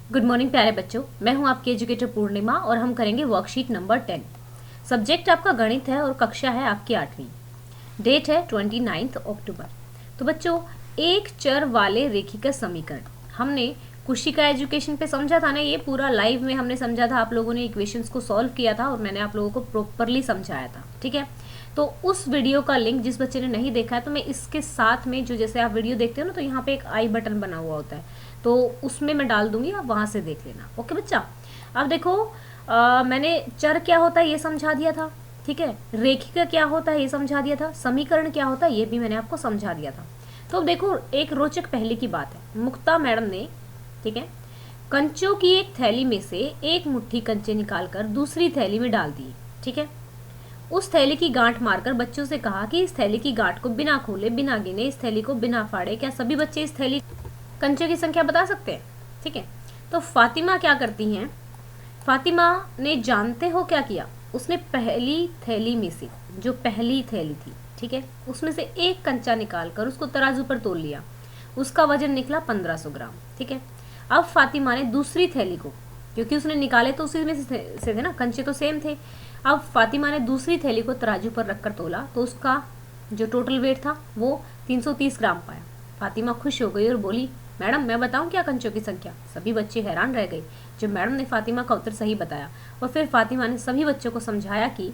Good morning प्यारे बच्चों, मैं हूं आपकी एजुकेटर पूर्णिमा और हम करेंगे वर्कशीट नंबर 10। सब्जेक्ट आपका गणित है और कक्षा है आपकी 8वीं। डेट है 29 अक्टूबर। तो बच्चों, एक चर वाले रेखिक समीकरण हमने कुशिका एजुकेशन पे समझा था ना। ये पूरा लाइव में हमने समझा था, आप लोगों ने इक्वेशंस को सॉल्व किया था और मैंने आप लोगों को प्रॉपरली समझाया था। ठीक है, तो उस वीडियो का लिंक जिस बच्चे ने नहीं देखा है, तो मैं इसके साथ में जो जैसे आप वीडियो देखते हो ना, तो यहाँ पे एक आई बटन बना हुआ होता है, तो उसमें मैं डाल दूंगी, आप वहां से देख लेना। ओके बच्चा, अब देखो मैंने चर क्या होता है ये समझा दिया था। ठीक है, रेखिका क्या होता है ये समझा दिया था, समीकरण क्या होता है ये भी मैंने आपको समझा दिया था। तो अब देखो, एक रोचक पहले की बात है। मुक्ता मैडम ने, ठीक है, कंचों की एक थैली में से एक मुट्ठी कंचे निकालकर दूसरी थैली में डाल दिए। ठीक है, उस थैली की गांठ मारकर बच्चों से कहा कि इस थैली की गांठ को बिना खोले बिना गिने, इस थैली को बिना फाड़े क्या सभी बच्चे इस थैली कंचों की संख्या बता सकते हैं? ठीक है, तो फातिमा क्या करती हैं? फातिमा ने जानते हो क्या किया? उसने पहली थैली में से, जो पहली थैली थी, ठीक है, उसमें से एक कंचा निकालकर उसको तराजू पर तोल लिया। उसका वजन निकला 1500 ग्राम। ठीक है, अब फातिमा ने दूसरी थैली को, क्योंकि उसने निकाले तो उसी में से थे ना, कंचे तो सेम थे। अब फातिमा ने दूसरी थैली को तराजू पर रखकर तोला तो उसका जो टोटल वेट था वो 330 ग्राम पाया। फातिमा खुश हो गई और बोली, मैडम मैं बताऊं क्या कंचों की संख्या? सभी बच्चे हैरान रह गए जब मैडम ने फातिमा का उत्तर सही बताया। और फिर फातिमा ने सभी बच्चों को समझाया कि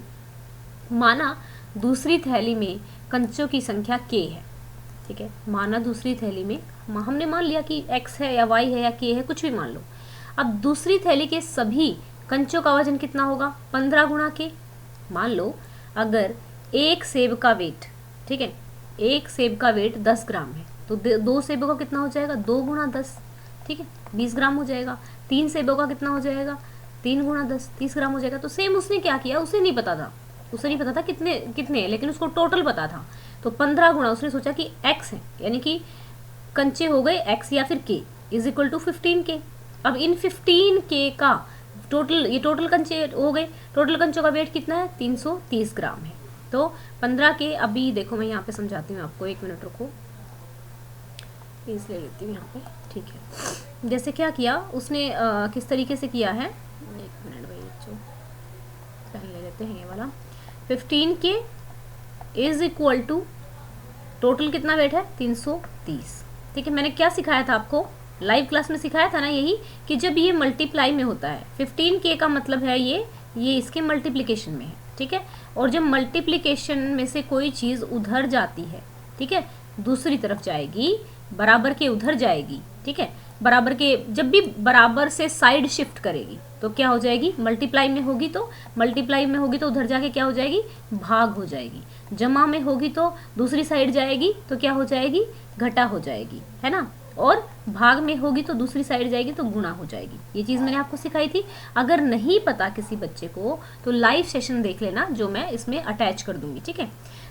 माना दूसरी थैली में कंचों की संख्या k है। ठीक है, माना दूसरी थैली में हमने मान लिया कि x है या y है या k है, कुछ भी मान लो। अब दूसरी थैली के सभी कंचों का वजन कितना होगा? 15 गुणा k। मान लो अगर एक सेब का वेट, ठीक है, एक सेब का वेट 10 ग्राम है, तो दो सेबों का कितना हो जाएगा? 2 गुणा 10, ठीक है, 20 ग्राम हो जाएगा। 3 सेबों का कितना हो जाएगा? 3 गुणा 10, 30 ग्राम हो जाएगा। तो सेम उसने क्या किया, उसे नहीं पता था कितने कितने है, लेकिन उसको टोटल पता था। तो 15 गुणा, उसने सोचा कि x है, यानी कि कंचे हो गए x या फिर k is equal to 15k। अब इन 15k का टोटल, ये टोटल कंचे हो गए, टोटल कंचों का वेट कितना है? 330 ग्राम है। तो 15k, अभी देखो मैं यहाँ पे समझाती हूँ आपको, 1 मिनट रुको, प्लीज ले लेती हूँ यहाँ पे। ठीक है, जैसे क्या किया उसने, किस तरीके से किया है, 1 मिनट भाई बच्चों, पहले ले लेते हैं ये वाला। 15k is equal to total कितना वेट है? 330। ठीक है, मैंने क्या सिखाया था आपको लाइव क्लास में? सिखाया था ना यही कि जब ये मल्टीप्लाई में होता है, 15k का मतलब है ये इसके मल्टीप्लिकेशन में है। ठीक है, और जब मल्टीप्लिकेशन में से कोई चीज़ उधर जाती है, ठीक है, दूसरी तरफ जाएगी, बराबर के उधर जाएगी, ठीक है, बराबर के जब भी बराबर से साइड शिफ्ट करेगी तो क्या हो जाएगी? मल्टीप्लाई में होगी तो उधर जाके क्या हो जाएगी? भाग हो जाएगी। जमा में होगी तो दूसरी साइड जाएगी तो क्या हो जाएगी? घटा हो जाएगी, है ना। और भाग में होगी तो दूसरी साइड जाएगी तो गुणा हो जाएगी। ये चीज़ मैंने आपको सिखाई थी। अगर नहीं पता किसी बच्चे को तो लाइव सेशन देख लेना, जो मैं इसमें अटैच कर दूंगी। ठीक है,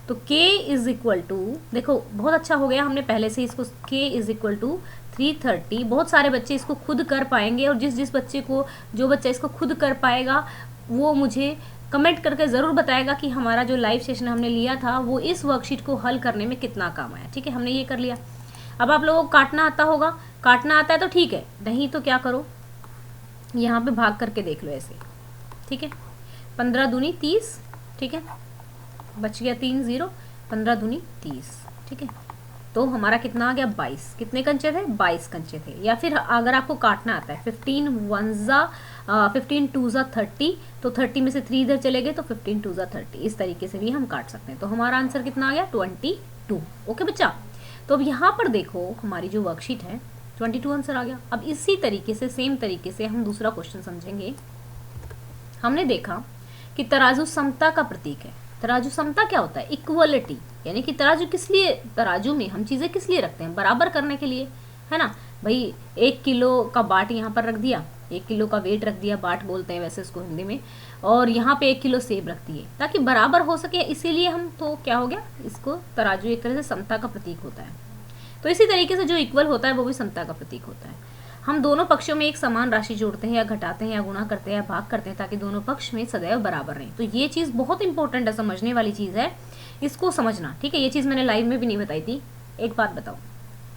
तो k इज इक्वल टू, देखो बहुत अच्छा हो गया, हमने पहले से इसको k इज इक्वल टू 330। बहुत सारे बच्चे इसको खुद कर पाएंगे, और जिस बच्चे को, जो बच्चा इसको खुद कर पाएगा वो मुझे कमेंट करके ज़रूर बताएगा कि हमारा जो लाइव सेशन हमने लिया था वो इस वर्कशीट को हल करने में कितना काम आया। ठीक है, हमने ये कर लिया। अब आप लोगों को काटना आता होगा, काटना आता है तो ठीक है, नहीं तो क्या करो, यहाँ पे भाग करके देख लो ऐसे। ठीक है, 15 दूनी 30, ठीक है, बच गया 3 0, 15 दूनी 30। ठीक है, तो हमारा कितना आ गया? 22। कितने कंचे थे? 22 कंचे थे। या फिर अगर आपको काटना आता है, 15 2 30, तो 30 में से 3 इधर चले गए तो 15 2 30, इस तरीके से भी हम काट सकते हैं। तो हमारा आंसर कितना आ गया? 22। ओके बच्चा, तो अब यहाँ पर देखो हमारी जो वर्कशीट है, 22 आंसर आ गया। अब इसी तरीके से, सेम तरीके से हम दूसरा क्वेश्चन समझेंगे। हमने देखा कि तराजू समता का प्रतीक है। तराजू समता क्या होता है? इक्वलिटी, यानी कि तराजू किस लिए, तराजू में हम चीज़ें किस लिए रखते हैं? बराबर करने के लिए, है ना भाई। 1 किलो का बाट यहाँ पर रख दिया, 1 किलो का वेट रख दिया, बाट बोलते हैं वैसे इसको हिंदी में, और यहाँ पे 1 किलो सेब रख दिए ताकि बराबर हो सके, इसीलिए हम, तो क्या हो गया, इसको तराजू एक तरह से समता का प्रतीक होता है। तो इसी तरीके से जो इक्वल होता है वो भी समता का प्रतीक होता है। हम दोनों पक्षों में एक समान राशि जोड़ते हैं या घटाते हैं या गुणा करते हैं या भाग करते हैं ताकि दोनों पक्ष में सदैव बराबर रहें। तो ये चीज़ बहुत इंपॉर्टेंट है, समझने वाली चीज़ है, इसको समझना। ठीक है, ये चीज़ मैंने लाइव में भी नहीं बताई थी। एक बात बताओ,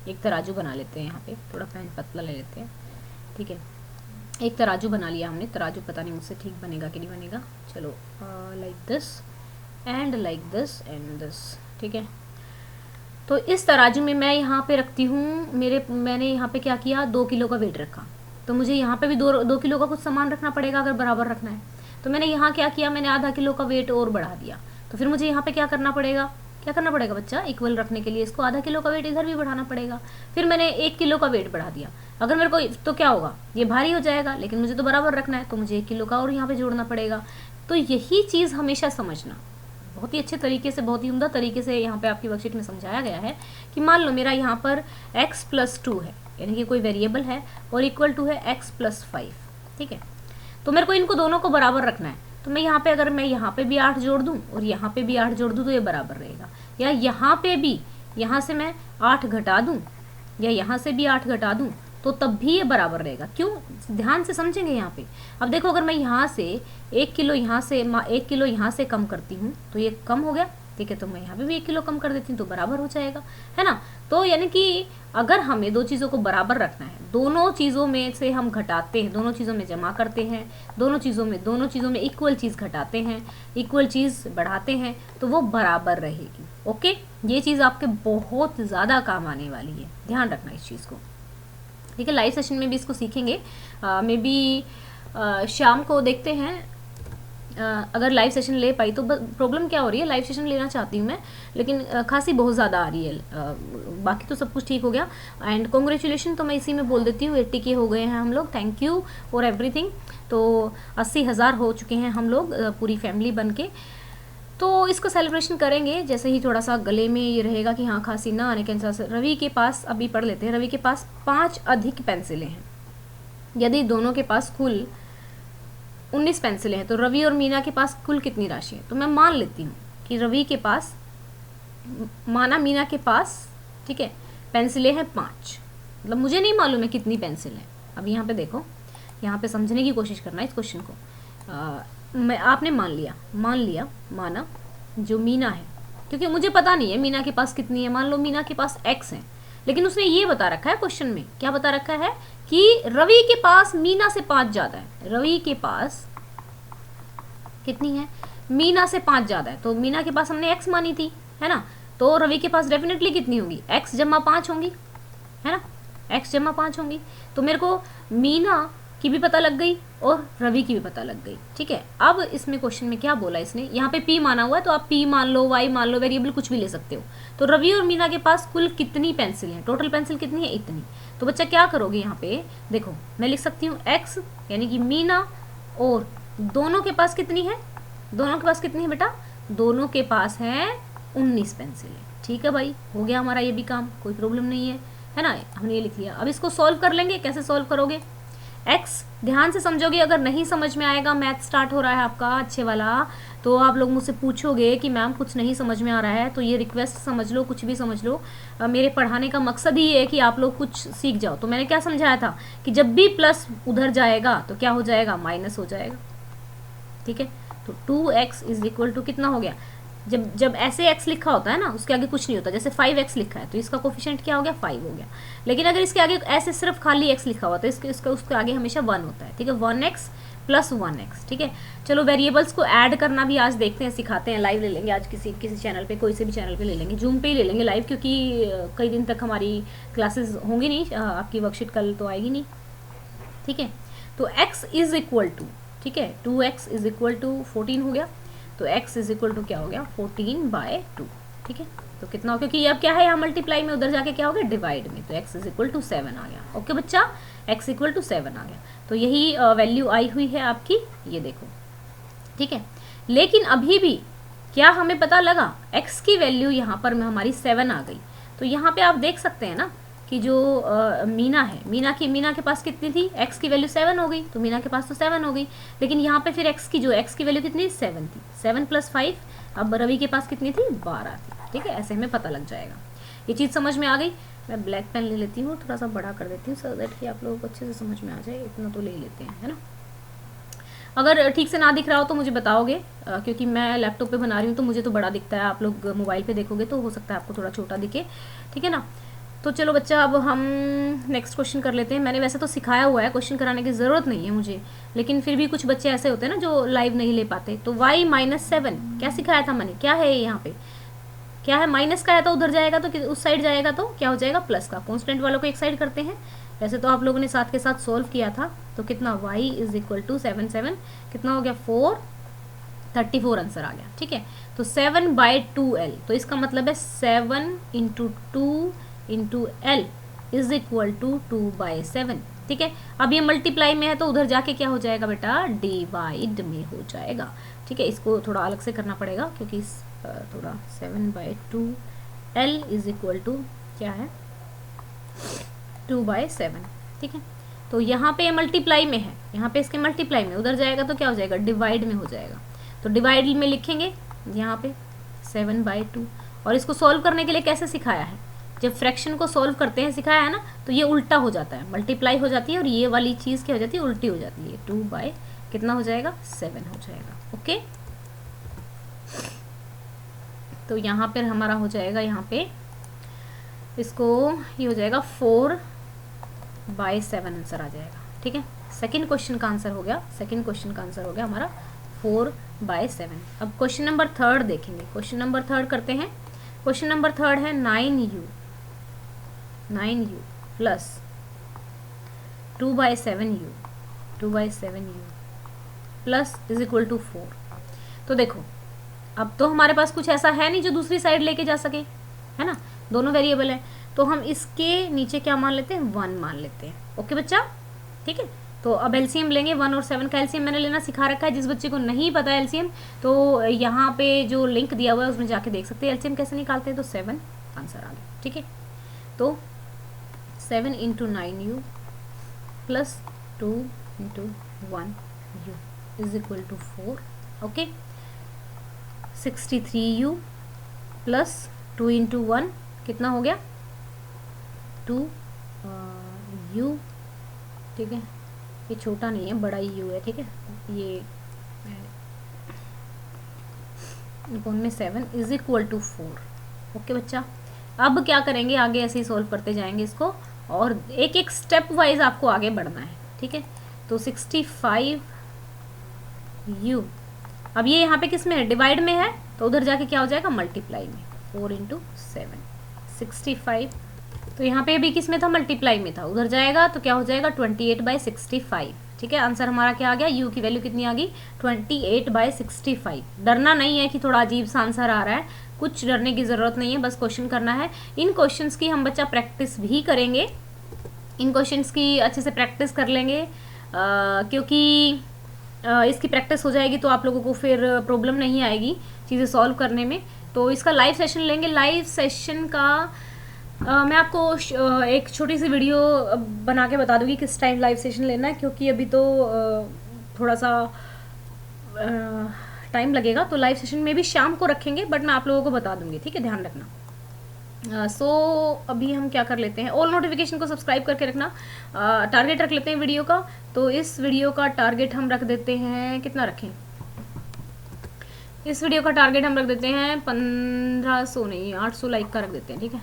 एक तराजू बना लेते हैं, यहाँ पे थोड़ा पेन पतला ले लेते हैं। ठीक है, एक तराजू बना लिया हमने, तराजू पता नहीं मुझसे ठीक बनेगा कि नहीं बनेगा, चलो like this and like this and this, ठीक है। तो इस तराजू में मैं यहाँ पे रखती हूँ, मैंने यहाँ पे क्या किया, 2 किलो का वेट रखा, तो मुझे यहाँ पे भी 2 किलो का कुछ सामान रखना पड़ेगा अगर बराबर रखना है। तो मैंने यहाँ क्या किया, मैंने आधा किलो का वेट और बढ़ा दिया, तो फिर मुझे यहाँ पे क्या करना पड़ेगा बच्चा, इक्वल रखने के लिए इसको आधा किलो का वेट इधर भी बढ़ाना पड़ेगा। फिर मैंने 1 किलो का वेट बढ़ा दिया, अगर मेरे को तो क्या होगा, ये भारी हो जाएगा, लेकिन मुझे तो बराबर रखना है, तो मुझे 1 किलो का और यहाँ पे जोड़ना पड़ेगा। तो यही चीज़ हमेशा समझना, बहुत ही अच्छे तरीके से, बहुत ही उम्दा तरीके से यहाँ पे आपकी वर्कशीट में समझाया गया है कि मान लो मेरा यहाँ पर x+2 है, यानी कि कोई वेरिएबल है और इक्वल टू है x+5, ठीक है। तो मेरे को इनको दोनों को बराबर रखना है, तो मैं यहाँ पे अगर मैं यहाँ पे भी 8 जोड़ दूँ और यहाँ पे भी 8 जोड़ दूँ तो ये बराबर रहेगा, या यहाँ पे भी, यहाँ से मैं 8 घटा दूँ या यहाँ से भी 8 घटा दूँ तो तब भी ये बराबर रहेगा। क्यों, ध्यान से समझेंगे यहाँ पे। अब देखो, अगर मैं यहाँ से 1 किलो यहाँ से 1 किलो यहाँ से कम करती हूँ तो ये कम हो गया, ठीक है, तो मैं यहाँ पे भी 1 किलो कम कर देती हूँ तो बराबर हो जाएगा, है ना। तो यानी कि अगर हमें दो चीज़ों को बराबर रखना है, दोनों चीज़ों में से हम घटाते हैं, दोनों चीज़ों में जमा करते हैं, दोनों चीज़ों में इक्वल चीज़ घटाते हैं, इक्वल चीज़ बढ़ाते हैं, तो वो बराबर रहेगी। ओके, ये चीज़ आपके बहुत ज़्यादा काम आने वाली है, ध्यान रखना इस चीज़ को, ठीक है। लाइव सेशन में भी इसको सीखेंगे, मे बी शाम को देखते हैं, अगर लाइव सेशन ले पाई तो। प्रॉब्लम क्या हो रही है, लाइव सेशन लेना चाहती हूँ मैं, लेकिन खांसी बहुत ज़्यादा आ रही है, बाकी तो सब कुछ ठीक हो गया। एंड कॉन्ग्रेचुलेशन तो मैं इसी में बोल देती हूँ, 80 के हो गए हैं हम लोग, थैंक यू फॉर एवरीथिंग। तो 80,000 हो चुके हैं हम लोग पूरी फैमिली बन के। तो इसको सेलिब्रेशन करेंगे जैसे ही थोड़ा सा गले में ये रहेगा कि हाँ खांसी ना आने के अनुसार से। रवि के पास, अभी पढ़ लेते हैं, रवि के पास 5 अधिक पेंसिलें हैं। यदि दोनों के पास कुल 19 पेंसिलें हैं तो रवि और मीना के पास कुल कितनी राशि है। तो मैं मान लेती हूँ कि रवि के पास, माना मीना के पास, ठीक है, पेंसिलें हैं 5, मतलब मुझे नहीं मालूम है कितनी पेंसिल है। अब यहाँ पे देखो, यहाँ पे समझने की कोशिश करना इस क्वेश्चन को। आपने माना जो मीना है, क्योंकि मुझे पता नहीं है मीना के पास कितनी है। मान लो मीना के पास x है, लेकिन उसने ये बता रखा है क्वेश्चन में, क्या बता रखा है कि रवि के पास मीना से 5 ज़्यादा है। रवि के पास कितनी है, मीना से 5 ज़्यादा है, तो मीना के पास हमने x मानी थी, है ना। तो रवि के पास डेफिनेटली कितनी होगी, x जमा 5 होंगी, है ना, x जमा 5 होंगी। तो मेरे को मीना की भी पता लग गई और रवि की भी पता लग गई, ठीक है। अब इसमें क्वेश्चन में क्या बोला इसने, यहाँ पे p माना हुआ है तो आप p मान लो, y मान लो, वेरिएबल कुछ भी ले सकते हो। तो रवि और मीना के पास कुल कितनी पेंसिल है, टोटल पेंसिल कितनी है, इतनी। तो बच्चा क्या करोगे, यहाँ पे देखो मैं लिख सकती हूँ x, यानी कि मीना और दोनों के पास कितनी है, दोनों के पास कितनी है बेटा, दोनों के पास है 19 पेंसिल है, ठीक है भाई, हो गया हमारा ये भी काम, कोई प्रॉब्लम नहीं है ना, हमने ये लिख लिया। अब इसको सॉल्व कर लेंगे, कैसे सॉल्व करोगे, x ध्यान से समझोगे। अगर नहीं समझ में आएगा, मैथ स्टार्ट हो रहा है आपका अच्छे वाला, तो आप लोग मुझसे पूछोगे कि मैम कुछ नहीं समझ में आ रहा है, तो ये रिक्वेस्ट समझ लो, कुछ भी समझ लो, मेरे पढ़ाने का मकसद ही है कि आप लोग कुछ सीख जाओ। तो मैंने क्या समझाया था कि जब भी प्लस उधर जाएगा तो क्या हो जाएगा, माइनस हो जाएगा, ठीक है। तो 2x इज इक्वल टू कितना हो गया, जब ऐसे x लिखा होता है ना, उसके आगे कुछ नहीं होता, जैसे 5x लिखा है तो इसका कोफिशिएंट क्या हो गया, 5 हो गया। लेकिन अगर इसके आगे ऐसे सिर्फ खाली x लिखा हुआ तो इसका उसके आगे हमेशा 1 होता है, ठीक है, 1x प्लस 1x, ठीक है। चलो वेरिएबल्स को ऐड करना भी आज देखते हैं, सिखाते हैं, लाइव ले लेंगे आज किसी चैनल पे, कोई से भी चैनल पे ले लेंगे, जूम पे ही ले लेंगे लाइव, क्योंकि कई दिन तक हमारी क्लासेस होंगी नहीं, आपकी वर्कशीट कल तो आएगी नहीं, ठीक है। तो x इज इक्वल टू, ठीक है, 2x इज इक्वल टू 14 हो गया, तो x इज इक्वल टू क्या हो गया, 14/2, ठीक है। तो कितना हो, क्योंकि अब क्या है यहाँ मल्टीप्लाई में, उधर जाके क्या हो गया, डिवाइड में, तो x इज इक्वल टू 7 आ गया। ओके बच्चा, x इक्वल टू 7 आ गया, तो यही वैल्यू आई हुई है आपकी, ये देखो, ठीक है। लेकिन अभी भी क्या हमें पता लगा, x की वैल्यू यहाँ पर हमारी 7 आ गई। तो यहाँ पे आप देख सकते हैं ना कि जो मीना है, मीना के पास कितनी थी, x की वैल्यू 7 हो गई, तो मीना के पास तो 7 हो गई। लेकिन यहाँ पे फिर x की वैल्यू कितनी, 7 थी, 7 + 5, अब रवि के पास कितनी थी, 12 थी, ठीक है। ऐसे हमें पता लग जाएगा, ये चीज़ समझ में आ गई। मैं ब्लैक पेन ले लेती हूँ, थोड़ा सा बड़ा कर देती हूँ, सो दैट कि आप लोगों को अच्छे से समझ में आ जाए, इतना तो ले लेते हैं, है ना। अगर ठीक से ना दिख रहा हो तो मुझे बताओगे, क्योंकि मैं लैपटॉप पे बना रही हूँ तो मुझे तो बड़ा दिखता है, आप लोग मोबाइल पे देखोगे तो हो सकता है आपको थोड़ा छोटा दिखे, ठीक है ना। तो चलो बच्चा, अब हम नेक्स्ट क्वेश्चन कर लेते हैं। मैंने वैसे तो सिखाया हुआ है, क्वेश्चन कराने की ज़रूरत नहीं है मुझे, लेकिन फिर भी कुछ बच्चे ऐसे होते हैं ना जो लाइव नहीं ले पाते। तो y-7 क्या सिखाया था मैंने, क्या है यहाँ पे, क्या है, माइनस का है तो उधर जाएगा, तो उस साइड जाएगा तो क्या हो जाएगा, प्लस का। कॉन्स्टेंट वालों को एक साइड करते हैं। वैसे तो आप लोगों ने साथ के साथ सोल्व किया था, तो कितना y = 7 कितना हो गया 4, 34 आंसर आ गया। ठीक है, तो 7/2l, तो इसका मतलब है 7 × 2 × l = 2/7। ठीक है, अब ये मल्टीप्लाई में है तो उधर जाके क्या हो जाएगा बेटा, डिवाइड में हो जाएगा। ठीक है, इसको थोड़ा अलग से करना पड़ेगा क्योंकि थोड़ा 7/2l = क्या है 2/7। ठीक है, तो यहाँ पे मल्टीप्लाई में है, यहाँ पे इसके मल्टीप्लाई में, उधर जाएगा तो क्या हो जाएगा, डिवाइड में हो जाएगा। तो डिवाइड में लिखेंगे यहाँ पे 7/2। और इसको सॉल्व करने के लिए कैसे सिखाया है, जब फ्रैक्शन को सॉल्व करते हैं सिखाया है ना, तो ये उल्टा हो जाता है, मल्टीप्लाई हो जाती है और ये वाली चीज़ क्या हो जाती है, उल्टी हो जाती है। 2 कितना हो जाएगा 7 हो जाएगा। ओके, तो यहाँ पर हमारा हो जाएगा, यहाँ पे इसको ये हो जाएगा 4/7 आंसर आ जाएगा। ठीक है, सेकंड क्वेश्चन का आंसर हो गया, सेकंड क्वेश्चन का आंसर हो गया हमारा 4/7। अब क्वेश्चन नंबर 3 देखेंगे, क्वेश्चन नंबर 3 करते हैं। क्वेश्चन नंबर 3 है 9u प्लस 2/7u प्लस = 4। तो देखो, अब तो हमारे पास कुछ ऐसा है नहीं जो दूसरी साइड लेके जा सके, है ना, दोनों वेरिएबल हैं, तो हम इसके नीचे क्या मान लेते हैं, 1 मान लेते हैं। ओके बच्चा, ठीक है, तो अब एलसीएम लेंगे। 1 और 7 का एलसीएम मैंने लेना सिखा रखा है, जिस बच्चे को नहीं पता है एलसीएम तो यहाँ पे जो लिंक दिया हुआ है उसमें जाके देख सकते हैं एलसीएम कैसे निकालते हैं। तो 7 आंसर आ गया। ठीक है, तो 7 × 9u plus 2 × 1u = 4। Okay, 63u plus 2 × 1 कितना हो गया 2u। ठीक है, ये छोटा नहीं है, बड़ा ही u है। ठीक है, ये में 7 = 4। ओके बच्चा, अब क्या करेंगे, आगे ऐसे ही सॉल्व करते जाएंगे इसको, और एक एक स्टेप वाइज आपको आगे बढ़ना है। ठीक है, तो 65u, अब ये यहाँ पे किस में है, डिवाइड में है, तो उधर जाके क्या हो जाएगा, मल्टीप्लाई में। 4 × 7 65, तो यहाँ पे भी किस में था, मल्टीप्लाई में था, उधर जाएगा तो क्या हो जाएगा 28/65। ठीक है, आंसर हमारा क्या आ गया, u की वैल्यू कितनी आ गई 28/65। डरना नहीं है कि थोड़ा अजीब सा आंसर आ रहा है, कुछ डरने की ज़रूरत नहीं है, बस क्वेश्चन करना है। इन क्वेश्चंस की हम बच्चा प्रैक्टिस भी करेंगे, इन क्वेश्चंस की अच्छे से प्रैक्टिस कर लेंगे, क्योंकि इसकी प्रैक्टिस हो जाएगी तो आप लोगों को फिर प्रॉब्लम नहीं आएगी चीज़ें सॉल्व करने में। तो इसका लाइव सेशन लेंगे। लाइव सेशन का मैं आपको एक छोटी सी वीडियो बना के बता दूंगी किस टाइम लाइव सेशन लेना है, क्योंकि अभी तो थोड़ा सा टाइम लगेगा, तो लाइव सेशन में भी शाम को रखेंगे, बट मैं आप लोगों को बता दूंगी। ठीक है, ध्यान रखना। अभी हम क्या कर लेते हैं, ऑल नोटिफिकेशन को सब्सक्राइब करके रखना। टारगेट रख लेते हैं वीडियो का, तो इस वीडियो का टारगेट हम रख देते हैं, कितना रखें, इस वीडियो का टारगेट हम रख देते हैं 1500 नहीं 800 लाइक का रख देते हैं। ठीक है,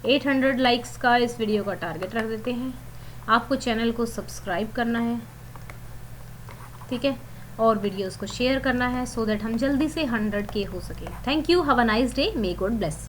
800 लाइक्स का इस वीडियो का टारगेट रख देते हैं। आपको चैनल को सब्सक्राइब करना है, ठीक है, और वीडियोस को शेयर करना है, सो दैट हम जल्दी से 100K हो सके। Thank you, have a nice day, may God bless.